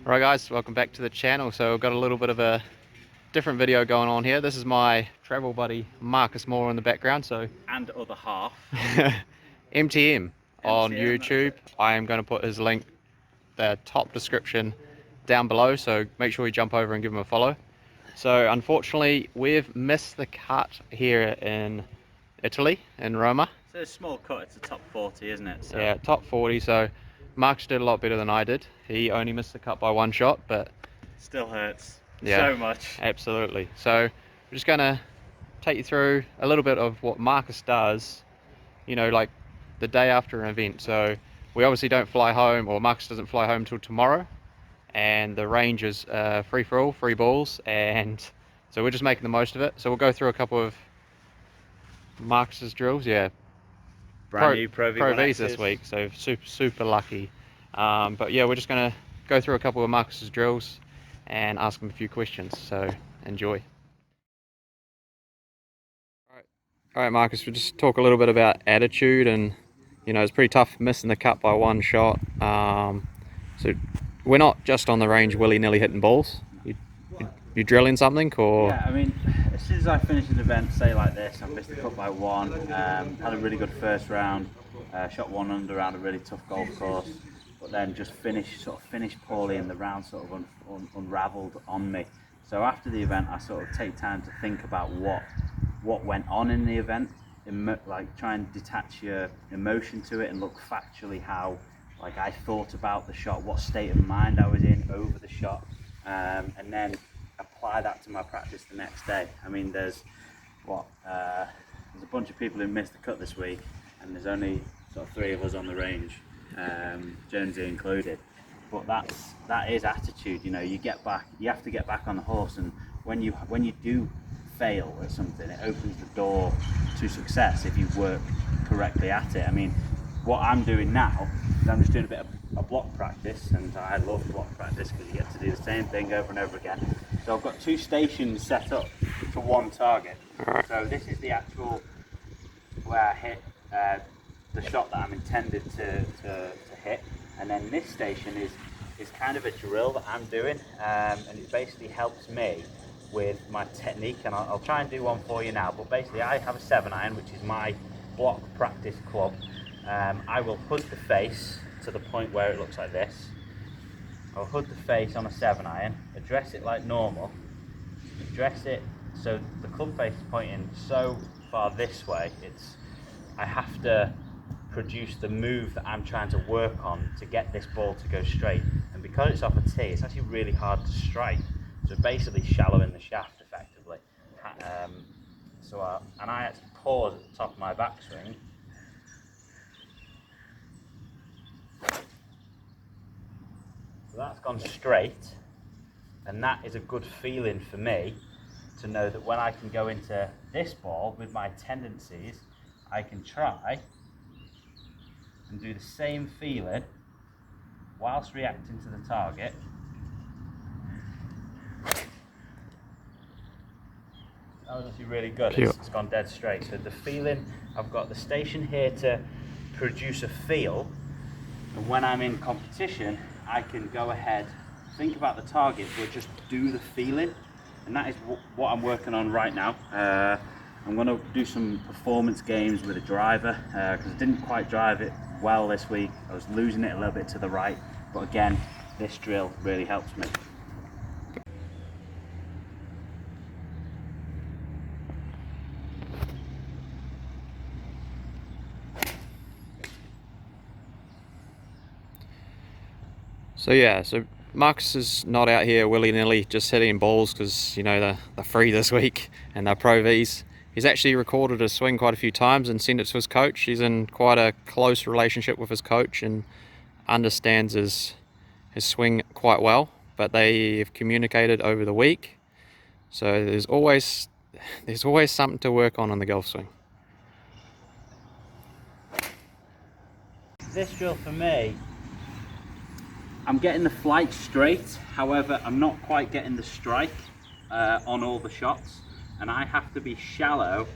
Alright guys, welcome back to the channel. So I've got a little bit of a different video going on here. This is my travel buddy Marcus Moore in the background. So And other half. MTM on MTM, YouTube. I am going to put his link, the top description down below, so make sure you jump over and give him a follow. So unfortunately we've missed the cut here in Italy, in Roma. It's a small cut, it's a top 40, isn't it? So. Yeah, top 40. So Marcus did a lot better than I did. He only missed the cut by one shot, but Still hurts yeah, so much. Absolutely. So we're just going to take you through a little bit of what Marcus does, you know, like the day after an event. So we obviously don't fly home, or Marcus doesn't fly home till tomorrow, and the range is free for all, free balls, and so we're just making the most of it. So we'll go through a couple of Marcus's drills. Yeah, Brand new Pro Vs this week, so super lucky. But yeah, we're just going to go through a couple of Marcus's drills and ask him a few questions, so enjoy. All right, Marcus, we'll just talk a little bit about attitude, and you know, it's pretty tough missing the cut by one shot. So we're not just on the range willy-nilly hitting balls. You drilling something, or? Yeah, I mean, as soon as I finish an event, say like this, I've missed the cut by one, had a really good first round, shot one under around a really tough golf course, but then just finished poorly, and the round sort of unraveled on me. So after the event, I sort of take time to think about what went on in the event, like try and detach your emotion to it and look factually how like I thought about the shot, what state of mind I was in over the shot, and then apply that to my practice the next day. I mean, there's a bunch of people who missed the cut this week, and there's only sort of 3 of us on the range, Jonesy included. But that is attitude. You know, you have to get back on the horse, and when you do fail at something, it opens the door to success if you work correctly at it. I mean, what I'm doing now is I'm just doing a bit of a block practice, and I love block practice because you get to do the same thing over and over again. So I've got 2 stations set up for one target. So this is the actual where I hit the shot that I'm intended to hit, and then this station is kind of a drill that I'm doing, and it basically helps me with my technique, and I'll try and do one for you now. But basically I have a 7-iron, which is my block practice club. I will hood the face to the point where it looks like this. I'll hood the face on a 7-iron, address it like normal, address it so the club face is pointing so far this way, I have to produce the move that I'm trying to work on to get this ball to go straight. And because it's off a tee, it's actually really hard to strike. So basically shallow in the shaft effectively. And I had to pause at the top of my backswing. So that's gone straight, and that is a good feeling for me to know that when I can go into this ball with my tendencies, I can try and do the same feeling whilst reacting to the target. That was actually really good. It's gone dead straight. So the feeling, I've got the station here to produce a feel, and when I'm in competition, I can go ahead, think about the target, but just do the feeling, and that is what I'm working on right now. I'm going to do some performance games with a driver, because I didn't quite drive it well this week. I was losing it a little bit to the right, but again, this drill really helps me. So yeah, so Marcus is not out here willy-nilly just hitting balls because, you know, they're free this week and they're Pro Vs. He's actually recorded his swing quite a few times and sent it to his coach. He's in quite a close relationship with his coach and understands his swing quite well, but they've communicated over the week. So there's always something to work on in the golf swing. This drill for me, I'm getting the flight straight, however I'm not quite getting the strike on all the shots, and I have to be shallow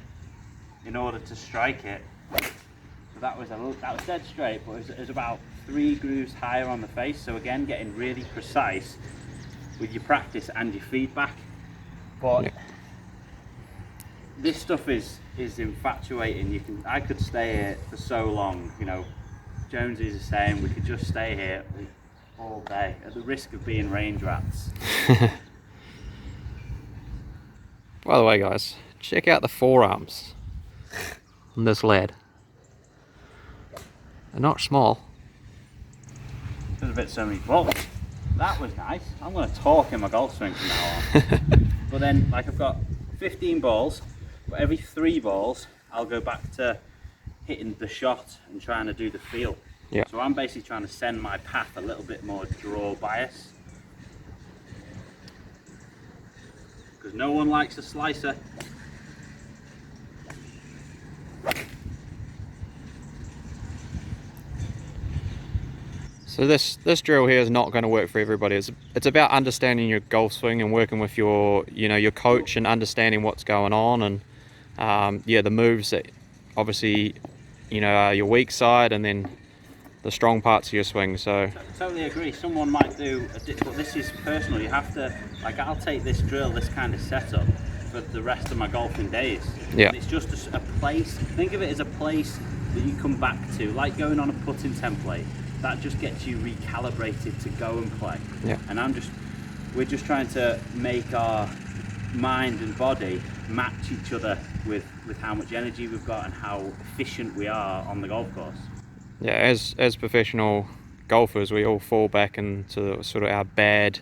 in order to strike it. So that was dead straight, but it was about 3 grooves higher on the face. So again, getting really precise with your practice and your feedback. But yeah. this stuff is infatuating. I could stay here for so long. You know, Jonesy's the same. We could just stay here all day at the risk of being range rats. By the way, guys, check out the forearms on this lad. They're not small. There's a bit so many balls. That was nice. I'm going to talk in my golf swing from now on. But then, like, I've got 15 balls, but every 3 balls, I'll go back to hitting the shot and trying to do the feel. Yeah. So I'm basically trying to send my path a little bit more draw bias. Because no one likes a slicer. So this drill here is not going to work for everybody. It's about understanding your golf swing and working with your your coach and understanding what's going on, and yeah, the moves that obviously are your weak side and then the strong parts of your swing. So totally agree. Someone might do but this is personal. You have to, like, I'll take this drill, this kind of setup for the rest of my golfing days. Yeah. And it's just a place. Think of it as a place that you come back to, like going on a putting template. That just gets you recalibrated to go and play. Yeah. And we're just trying to make our mind and body match each other with how much energy we've got and how efficient we are on the golf course. Yeah, as professional golfers, we all fall back into sort of our bad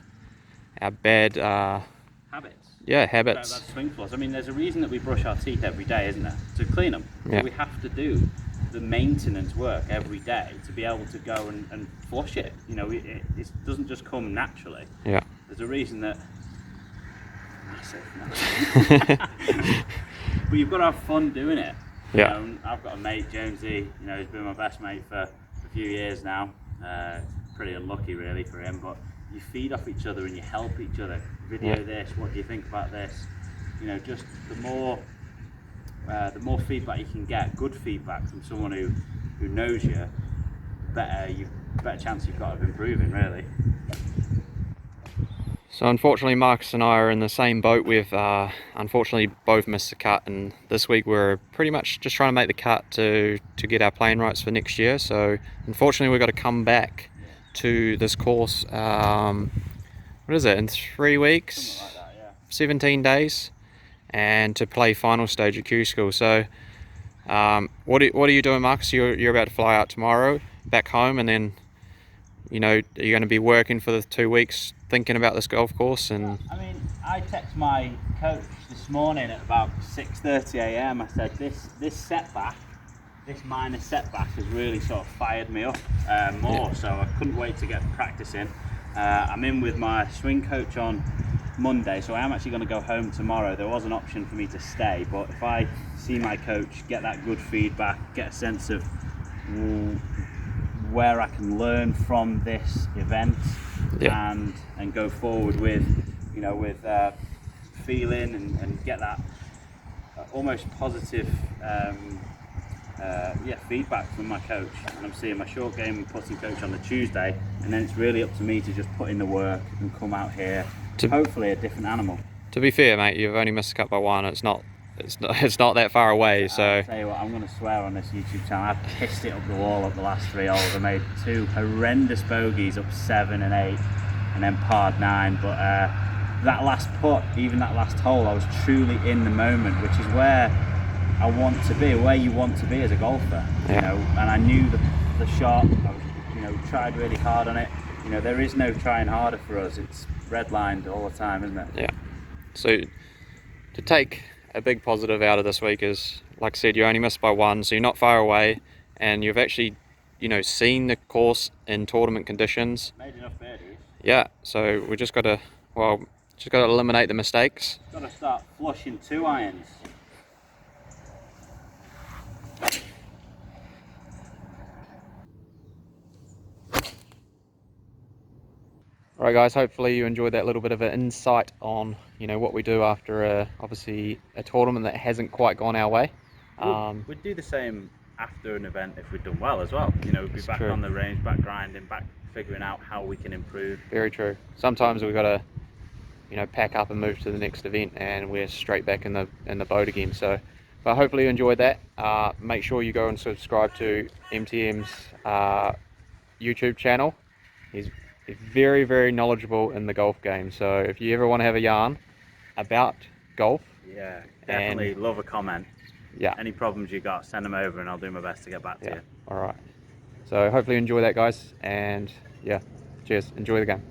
Habits. yeah, habits. That's swing flaws. I mean, there's a reason that we brush our teeth every day, isn't there? To clean them. Yeah. We have to do the maintenance work every day to be able to go and flush it. You know, it doesn't just come naturally. Yeah. There's a reason that. Massive. But you've got to have fun doing it. Yeah. You know, I've got a mate, Jonesy. You know, he's been my best mate for a few years now. Pretty unlucky, really, for him. But you feed off each other and you help each other. Video this. What do you think about this? You know, just the more feedback you can get, good feedback from someone who knows you, better chance you've got of improving, really. So unfortunately, Marcus and I are in the same boat. We've unfortunately both missed the cut, and this week we're pretty much just trying to make the cut to get our playing rights for next year. So unfortunately, we've got to come back to this course. What is it, in 3 weeks? Something like that, yeah. 17 days, and to play final stage at Q School. So what are you doing, Marcus? You're about to fly out tomorrow back home, and then you're going to be working for the 2 weeks thinking about this golf course. And I mean, I text my coach this morning at about 6:30 a.m. I said this setback, this minor setback, has really sort of fired me up more. So I couldn't wait to get practicing. I'm in with my swing coach on Monday, so I am actually going to go home tomorrow. There was an option for me to stay, but if I see my coach, get that good feedback, get a sense of where I can learn from this event, and go forward with feeling and get that almost positive feedback from my coach. And I'm seeing my short game and putting coach on the Tuesday, and then it's really up to me to just put in the work and come out here hopefully a different animal. To be fair, mate, you've only missed the cut by one. It's not that far away. So I'll tell you what, I'm going to swear on this YouTube channel. I've pissed it up the wall up the last 3 holes. I made 2 horrendous bogeys up 7 and 8, and then parred 9. But that last putt, even that last hole, I was truly in the moment, which is where I want to be, where you want to be as a golfer. You know, and I knew the shot. I was, tried really hard on it. There is no trying harder for us. It's redlined all the time, isn't it? Yeah. So to take a big positive out of this week is, like I said, you only missed by 1, so you're not far away, and you've actually, seen the course in tournament conditions. Made enough birdies. Yeah. So we just got to eliminate the mistakes. Got to start flushing 2 irons. Alright guys, hopefully you enjoyed that little bit of an insight on what we do after obviously a tournament that hasn't quite gone our way. We'd do the same after an event if we'd done well as well. You know, we'd be It's back true. on the range, back grinding, back figuring out how we can improve. Very true. Sometimes we've got to, you know, pack up and move to the next event, and we're straight back in the boat again. So, but hopefully you enjoyed that. Make sure you go and subscribe to MTM's YouTube channel. He's very, very knowledgeable in the golf game. So if you ever want to have a yarn about golf, Yeah, and definitely love a comment. yeah, Any problems you got, send them over and I'll do my best to get back to yeah, you. all right. So hopefully you enjoy that, guys, and yeah, cheers. Enjoy the game.